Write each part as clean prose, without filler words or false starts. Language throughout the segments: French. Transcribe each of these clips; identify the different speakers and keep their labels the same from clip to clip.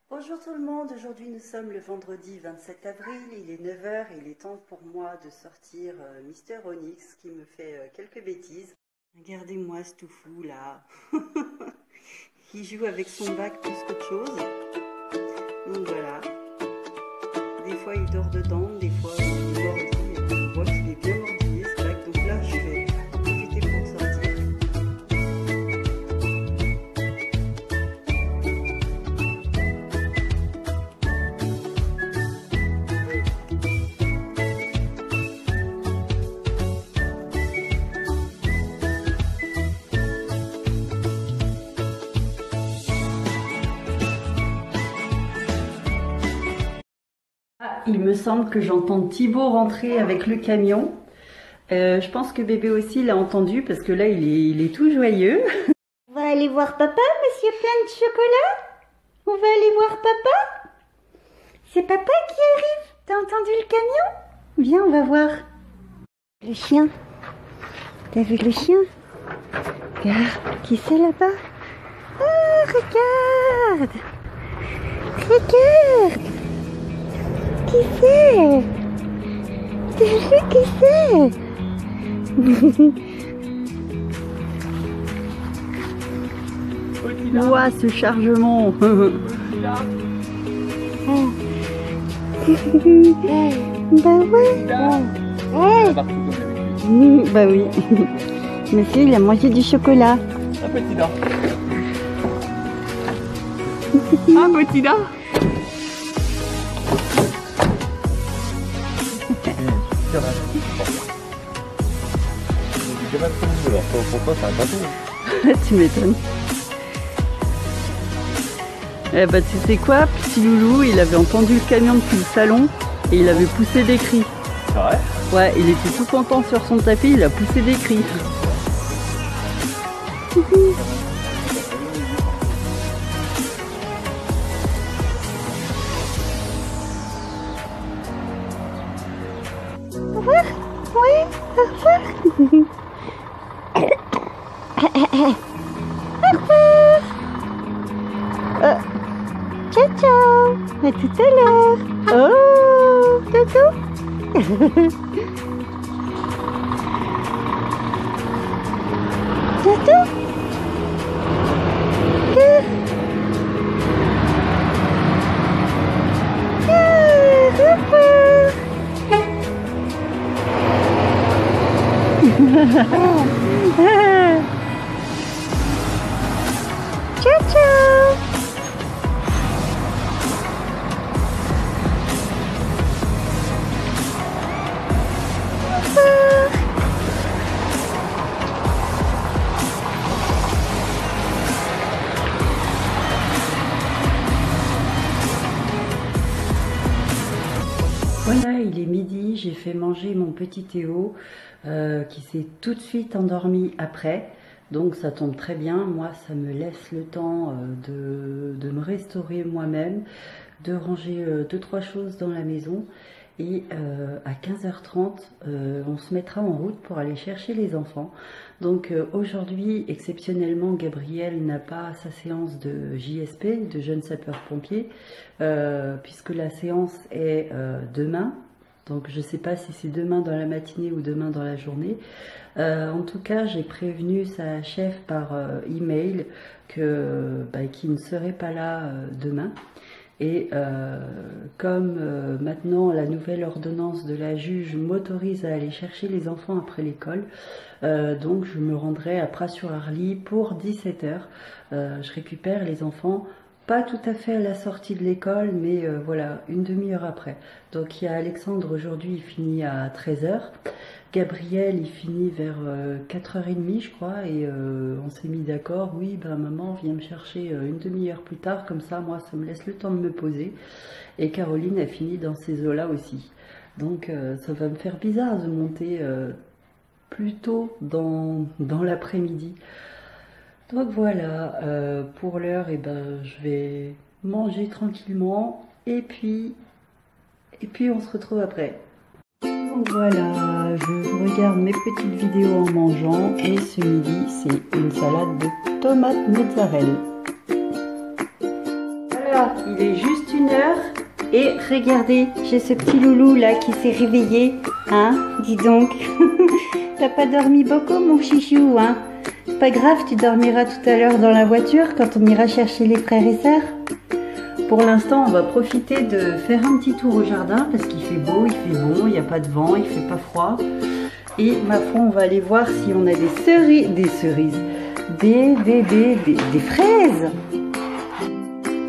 Speaker 1: Bonjour tout le monde, aujourd'hui nous sommes le vendredi 27 avril, il est 9 h et il est temps pour moi de sortir Mister Onyx qui me fait quelques bêtises. Regardez-moi ce tout fou là, qui joue avec son bac plus qu'autre chose. Donc voilà, des fois il dort dedans, des fois il mordit, on voit qu'il est bien mordillé ce bac, donc là je vais profiter pour sortir. Il me semble que j'entends Thibaut rentrer avec le camion. Je pense que bébé aussi l'a entendu parce que là il est tout joyeux. On va aller voir papa, monsieur plein de chocolat. On va aller voir papa. C'est papa qui arrive. T'as entendu le camion? Viens, on va voir. Le chien. T'as vu le chien? Regarde, qui c'est là-bas? Ah, regarde. Regarde. Qui c'est? T'as vu qui c'est? Ouah, ce chargement. Bah ouais. Bah oui. Monsieur, il a mangé du chocolat.
Speaker 2: Un petit dent. Un petit dent. Pour toi, c'est un gâteau.
Speaker 1: Tu m'étonnes. Eh bah tu sais quoi, petit loulou, il avait entendu le camion depuis le salon et il avait poussé des cris.
Speaker 2: C'est vrai?
Speaker 1: Ouais, il était tout content sur son tapis, il a poussé des cris. Au revoir. Oui, au revoir. Au revoir. Ciao, ciao. À tout à l'heure. Oh, Toto. Toto. Ciao, ciao. Voilà, il est midi, j'ai fait manger mon petit Théo qui s'est tout de suite endormi après. Donc ça tombe très bien, moi ça me laisse le temps de me restaurer moi-même, de ranger 2-3 choses dans la maison. Et à 15h30, on se mettra en route pour aller chercher les enfants. Donc aujourd'hui, exceptionnellement, Gabriel n'a pas sa séance de JSP, de jeunes sapeurs-pompiers, puisque la séance est demain. Donc je ne sais pas si c'est demain dans la matinée ou demain dans la journée. En tout cas, j'ai prévenu sa chef par email qu'il ne serait pas là demain. Et comme maintenant la nouvelle ordonnance de la juge m'autorise à aller chercher les enfants après l'école, donc je me rendrai à Pras-sur-Arly pour 17 h. Je récupère les enfants, pas tout à fait à la sortie de l'école, mais voilà, une demi-heure après. Donc il y a Alexandre aujourd'hui, il finit à 13 h. Gabriel, il finit vers 4h30, je crois, et on s'est mis d'accord, oui, ben maman, viens me chercher une demi-heure plus tard, comme ça, moi, ça me laisse le temps de me poser. Et Caroline a fini dans ces eaux-là aussi. Donc ça va me faire bizarre de monter plus tôt dans l'après-midi. Donc voilà, pour l'heure, eh ben, je vais manger tranquillement et puis on se retrouve après. Donc voilà, je regarde mes petites vidéos en mangeant et ce midi, c'est une salade de tomates mozzarella. Voilà, il est juste 1h et regardez, j'ai ce petit loulou là qui s'est réveillé. Hein, dis donc, t'as pas dormi beaucoup mon chichou, hein? C'est pas grave, tu dormiras tout à l'heure dans la voiture quand on ira chercher les frères et sœurs. Pour l'instant, on va profiter de faire un petit tour au jardin parce qu'il fait beau, il fait bon, il n'y a pas de vent, il fait pas froid. Et ma foi, on va aller voir si on a des cerises, des fraises.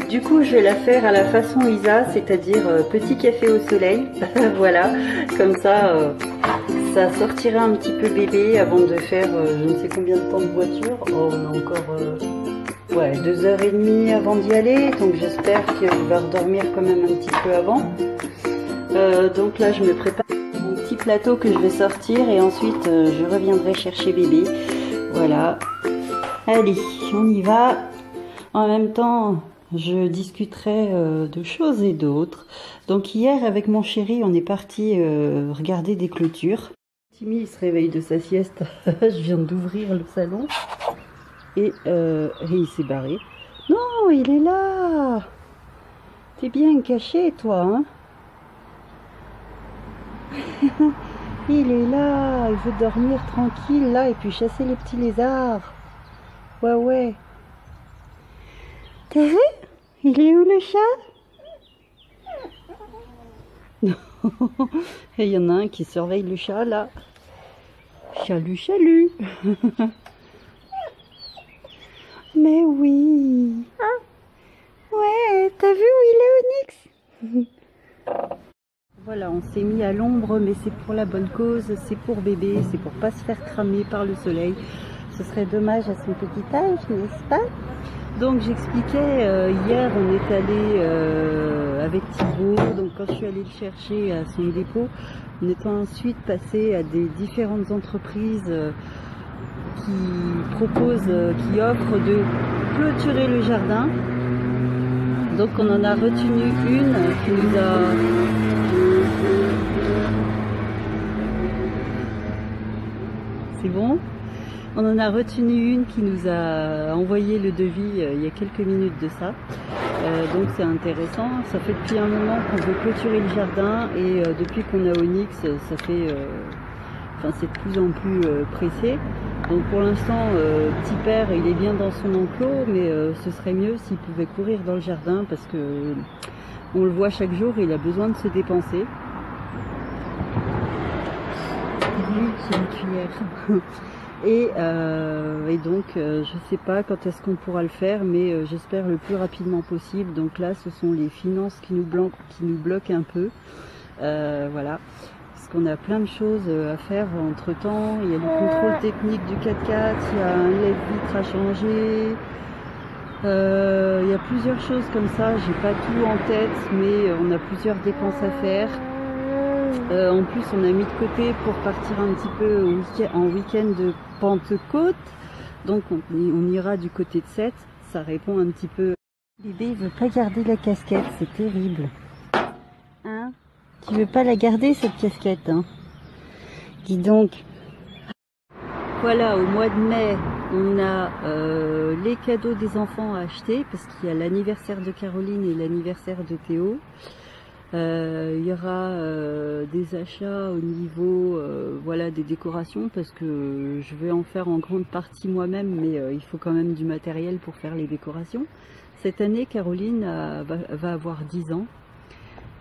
Speaker 1: Du coup, je vais la faire à la façon Isa, c'est-à-dire petit café au soleil. Voilà, comme ça, ça sortira un petit peu bébé avant de faire je ne sais combien de temps de voiture. Oh, on a encore... ouais, 2h30 avant d'y aller, donc j'espère qu'il va redormir quand même un petit peu avant. Donc là, je me prépare mon petit plateau que je vais sortir et ensuite je reviendrai chercher bébé. Voilà. Allez, on y va. En même temps, je discuterai de choses et d'autres. Donc hier, avec mon chéri, on est parti regarder des clôtures. Timmy, il se réveille de sa sieste. Je viens d'ouvrir le salon. Et il s'est barré. Non, il est là. T'es bien caché, toi, hein? Il est là. Il veut dormir tranquille, là, et puis chasser les petits lézards. Ouais, ouais. T'as vu? Il est où, le chat? Et il y en a un qui surveille le chat, là. Chalut, chalut. Mais oui. Ouais, t'as vu où il est, Onyx? Voilà, on s'est mis à l'ombre, mais c'est pour la bonne cause, c'est pour bébé, c'est pour pas se faire cramer par le soleil. Ce serait dommage à son petit âge, n'est-ce pas? Donc j'expliquais, hier on est allé avec Thibaut, donc quand je suis allée le chercher à son dépôt, on est ensuite passé à des différentes entreprises qui offrent de clôturer le jardin. Donc on en a retenu une qui nous a... C'est bon? On en a retenu une qui nous a envoyé le devis il y a quelques minutes de ça. Donc c'est intéressant. Ça fait depuis un moment qu'on veut clôturer le jardin et depuis qu'on a Onyx, ça fait... Enfin, c'est de plus en plus pressé. Donc pour l'instant, petit père, il est bien dans son enclos, mais ce serait mieux s'il pouvait courir dans le jardin parce que on le voit chaque jour, il a besoin de se dépenser. Oui, c'est une cuillère. Et donc, je sais pas quand est-ce qu'on pourra le faire, mais j'espère le plus rapidement possible. Donc là, ce sont les finances qui nous bloquent un peu. Voilà. Parce qu'on a plein de choses à faire entre temps. Il y a le contrôle technique du 4x4, il y a un lave-vitre à changer. Il y a plusieurs choses comme ça, j'ai pas tout en tête, mais on a plusieurs dépenses à faire. En plus, on a mis de côté pour partir un petit peu en week-end de Pentecôte. Donc on ira du côté de Sète. Ça répond un petit peu. Bébé, il veut pas garder la casquette, c'est terrible. Hein? Tu veux pas la garder cette casquette, hein? Dis donc. Voilà, au mois de mai, on a les cadeaux des enfants à acheter parce qu'il y a l'anniversaire de Caroline et l'anniversaire de Théo. Il y aura des achats au niveau voilà, des décorations parce que je vais en faire en grande partie moi-même, mais il faut quand même du matériel pour faire les décorations. Cette année, Caroline va avoir 10 ans.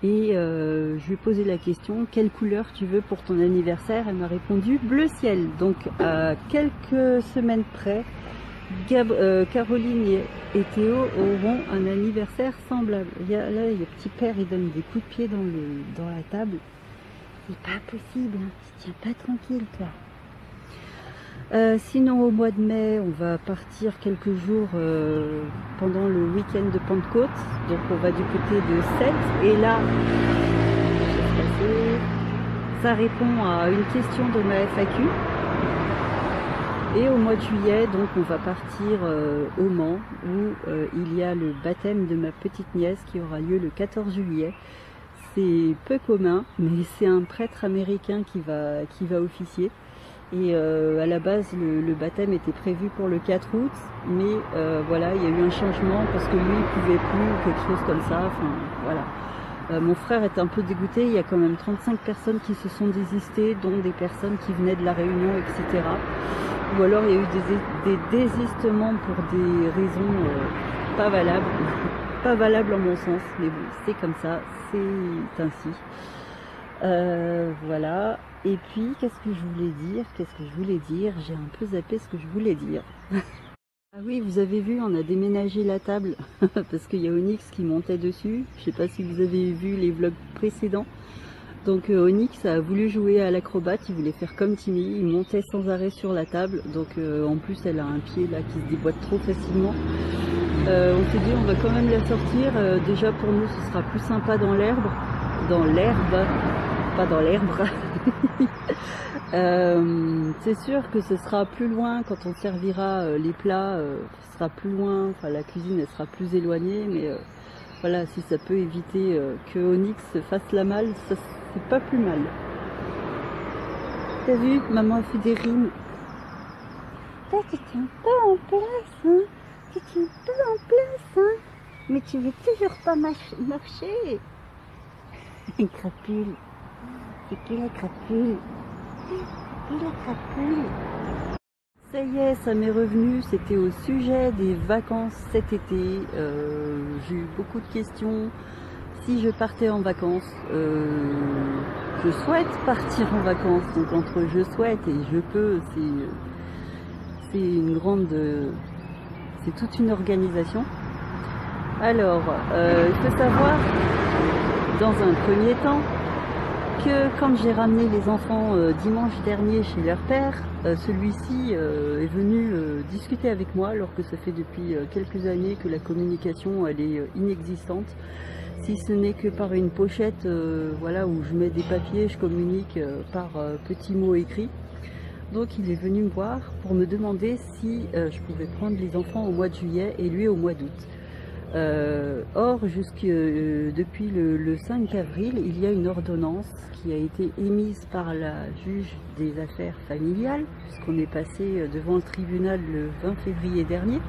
Speaker 1: Et je lui ai posé la question, quelle couleur tu veux pour ton anniversaire? Elle m'a répondu bleu ciel. Donc à quelques semaines près, Caroline et Théo auront un anniversaire semblable. Là, il y a petit père, il donne des coups de pied dans la table. C'est pas possible, hein. Tu tiens pas tranquille, toi. Sinon au mois de mai on va partir quelques jours pendant le week-end de Pentecôte, donc on va du côté de Sète et là ça répond à une question de ma FAQ. Et au mois de juillet, donc on va partir au Mans, où il y a le baptême de ma petite nièce qui aura lieu le 14 juillet. C'est peu commun, mais c'est un prêtre américain qui va officier. Et à la base, le baptême était prévu pour le 4 août, mais voilà, il y a eu un changement parce que lui, il pouvait plus, ou quelque chose comme ça. Enfin, voilà. Mon frère est un peu dégoûté, il y a quand même 35 personnes qui se sont désistées, dont des personnes qui venaient de la Réunion, etc. Ou alors il y a eu des désistements pour des raisons pas valables. Pas valables en mon sens, mais bon, c'est comme ça, c'est ainsi. Voilà. Et puis, qu'est-ce que je voulais dire? J'ai un peu zappé ce que je voulais dire. Ah oui, vous avez vu, on a déménagé la table parce qu'il y a Onyx qui montait dessus. Je sais pas si vous avez vu les vlogs précédents. Donc Onyx a voulu jouer à l'acrobate, il voulait faire comme Timmy, il montait sans arrêt sur la table. Donc en plus, elle a un pied là qui se déboîte trop facilement. On s'est dit, on va quand même la sortir. Déjà pour nous, ce sera plus sympa dans l'herbe. Dans l'herbe, pas dans l'herbe. C'est sûr que ce sera plus loin quand on servira les plats, ce sera plus loin, enfin la cuisine elle sera plus éloignée, mais voilà, si ça peut éviter que Onyx se fasse la malle, ça c'est pas plus mal. T'as vu, maman a fait des rimes. Toi tu tiens pas en place, hein, tu tiens pas en place, hein, mais tu veux toujours pas marcher. Crapule. C'est qui la crapule? C'est qui la crapule? Ça y est, ça m'est revenu, c'était au sujet des vacances cet été. J'ai eu beaucoup de questions. Si je partais en vacances, je souhaite partir en vacances. Donc entre je souhaite et je peux, c'est une grande... c'est toute une organisation. Alors, il faut savoir, dans un premier temps, que quand j'ai ramené les enfants dimanche dernier chez leur père, celui-ci est venu discuter avec moi, alors que ça fait depuis quelques années que la communication elle est inexistante, si ce n'est que par une pochette voilà, où je mets des papiers, je communique par petits mots écrits. Donc il est venu me voir pour me demander si je pouvais prendre les enfants au mois de juillet et lui au mois d'août. Or, depuis le 5 avril, il y a une ordonnance qui a été émise par la juge des affaires familiales, puisqu'on est passé devant le tribunal le 20 février dernier.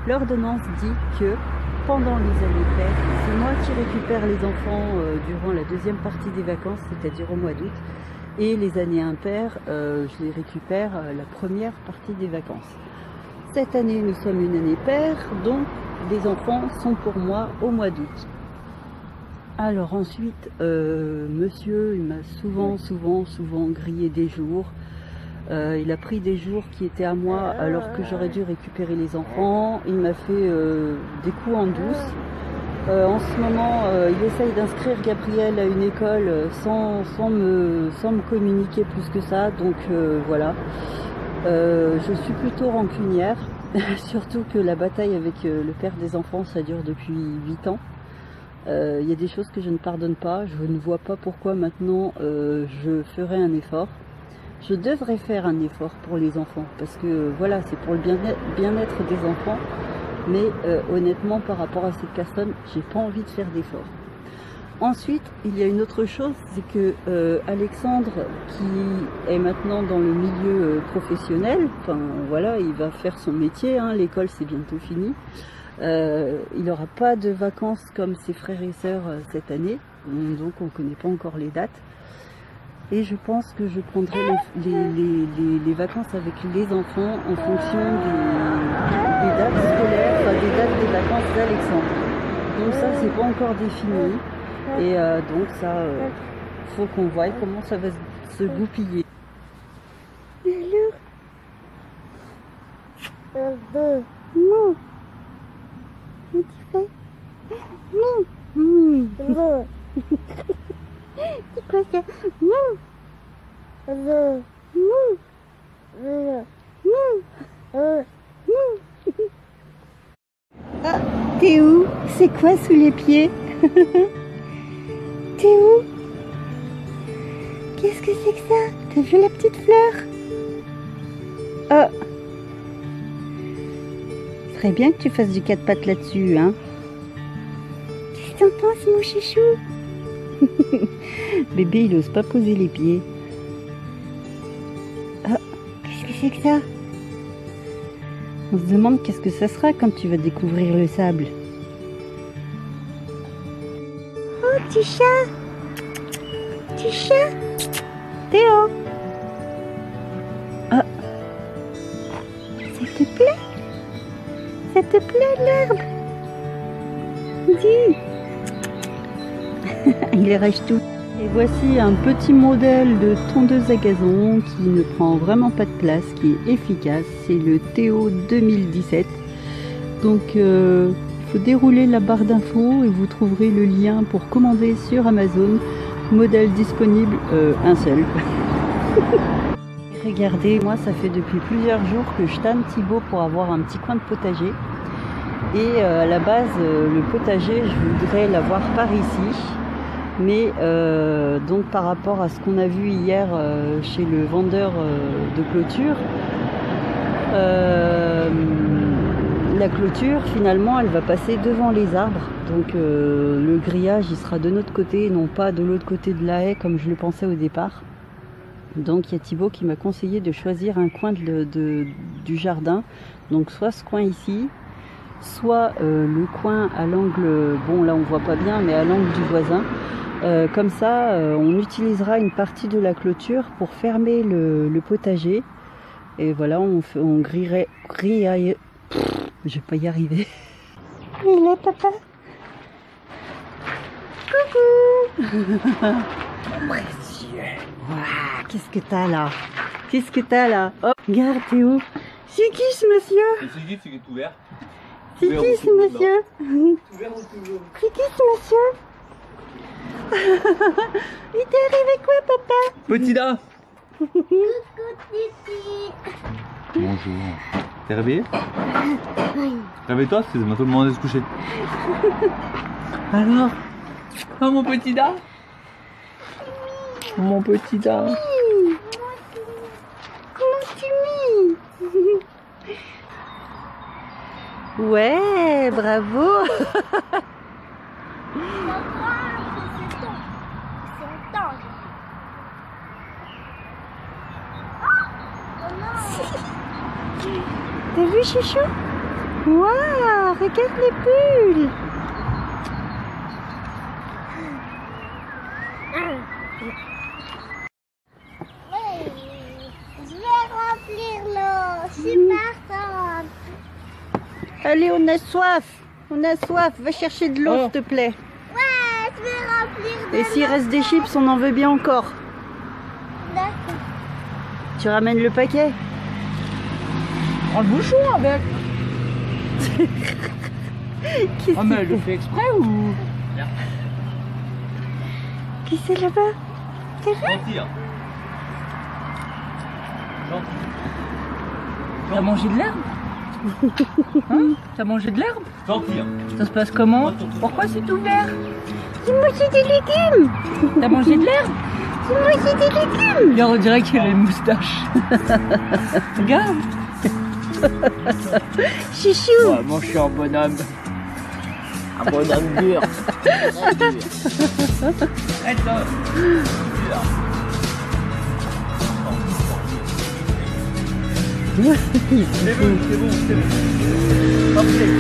Speaker 1: L'ordonnance dit que pendant les années paires, c'est moi qui récupère les enfants durant la deuxième partie des vacances, c'est-à-dire au mois d'août, et les années impaires, je les récupère la première partie des vacances. Cette année, nous sommes une année paire, donc les enfants sont pour moi au mois d'août. Alors ensuite, monsieur, il m'a souvent grillé des jours. Il a pris des jours qui étaient à moi alors que j'aurais dû récupérer les enfants. Il m'a fait des coups en douce. En ce moment, il essaye d'inscrire Gabriel à une école sans me communiquer plus que ça. Donc voilà. Je suis plutôt rancunière, surtout que la bataille avec le père des enfants, ça dure depuis 8 ans. Il y a des choses que je ne pardonne pas, je ne vois pas pourquoi maintenant je ferai un effort. Je devrais faire un effort pour les enfants, parce que voilà, c'est pour le bien-être des enfants, mais honnêtement, par rapport à cette personne, j'ai pas envie de faire d'efforts. Ensuite, il y a une autre chose, c'est que Alexandre, qui est maintenant dans le milieu professionnel, enfin voilà, il va faire son métier, hein, l'école c'est bientôt fini, il n'aura pas de vacances comme ses frères et sœurs cette année, donc on ne connaît pas encore les dates. Et je pense que je prendrai les vacances avec les enfants en fonction des dates scolaires, enfin des dates des vacances d'Alexandre. Donc ça, c'est pas encore défini. Et donc ça, faut qu'on voie comment ça va se goupiller. Non. Qu'est-ce que tu fais? Non. C'est quoi ça? Non. Ah, t'es où? C'est quoi sous les pieds? T'es où? Qu'est-ce que c'est que ça? T'as vu la petite fleur? Oh! Ce serait bien que tu fasses du 4 pattes là-dessus, hein? Qu'est-ce que t'en penses, mon chouchou? Bébé, il ose pas poser les pieds. Oh! Qu'est-ce que c'est que ça? On se demande qu'est-ce que ça sera quand tu vas découvrir le sable. Oh, petit chat! Petit chat! Théo! Oh! Ça te plaît? Ça te plaît l'herbe? Dis! Il arrache tout. Et voici un petit modèle de tondeuse à gazon qui ne prend vraiment pas de place, qui est efficace. C'est le Théo 2017. Donc il faut dérouler la barre d'infos et vous trouverez le lien pour commander sur Amazon. Modèle disponible, un seul. Regardez, moi ça fait depuis plusieurs jours que je tanne Thibaut pour avoir un petit coin de potager. Et à la base, le potager, je voudrais l'avoir par ici. Mais donc par rapport à ce qu'on a vu hier chez le vendeur de clôture, la clôture finalement elle va passer devant les arbres. Donc le grillage il sera de notre côté et non pas de l'autre côté de la haie comme je le pensais au départ. Donc il y a Thibaut qui m'a conseillé de choisir un coin du jardin. Donc soit ce coin ici, soit le coin à l'angle, bon là on voit pas bien, mais à l'angle du voisin. Comme ça, on utilisera une partie de la clôture pour fermer le potager. Et voilà, on grillerait. Je vais pas y arriver. Il est papa. Coucou. Précieux. Waouh, qu'est-ce que t'as là? Qu'est-ce que t'as là? Hop, regarde Théo. C'est qui ce monsieur?
Speaker 2: C'est qui est ouvert?
Speaker 1: C'est qui ce monsieur? C'est qui ce monsieur? Il t'est arrivé quoi, papa?
Speaker 2: Petit Da. Bonjour. T'es réveillé? Réveille-toi, c'est bientôt le moment de se coucher. Alors? Oh mon petit Da. Mon petit Da.
Speaker 1: Comment tu mis? Ouais, bravo. T'as vu chouchou? Waouh, regarde les bulles.
Speaker 3: Je vais remplir l'eau, je suis partante.
Speaker 1: Allez, on a soif. On a soif. Va chercher de l'eau, s'il te plaît.
Speaker 3: Ouais, je vais remplir de
Speaker 1: Et s'il reste des chips, on en veut bien encore.
Speaker 3: D'accord.
Speaker 1: Tu ramènes le paquet?
Speaker 2: Prends le bouchon avec.
Speaker 1: Qui
Speaker 2: Ah mais elle le fait exprès ou?
Speaker 1: Qui c'est là-bas? T'as vu?
Speaker 2: Gentil. Gentil.
Speaker 4: T'as mangé de l'herbe? Hein? T'as mangé de l'herbe?
Speaker 2: Gentil.
Speaker 4: Ça se passe comment? Pourquoi c'est ouvert?
Speaker 1: J'ai mangé des légumes.
Speaker 4: T'as mangé de l'herbe?
Speaker 1: J'ai mangé des légumes.
Speaker 4: Regarde, on dirait qu'il a une moustache. Regarde.
Speaker 1: Chouchou.
Speaker 2: Ouais, moi je suis un bonhomme. Un bonhomme dur.
Speaker 4: Attends.
Speaker 2: C'est bon. Parfait.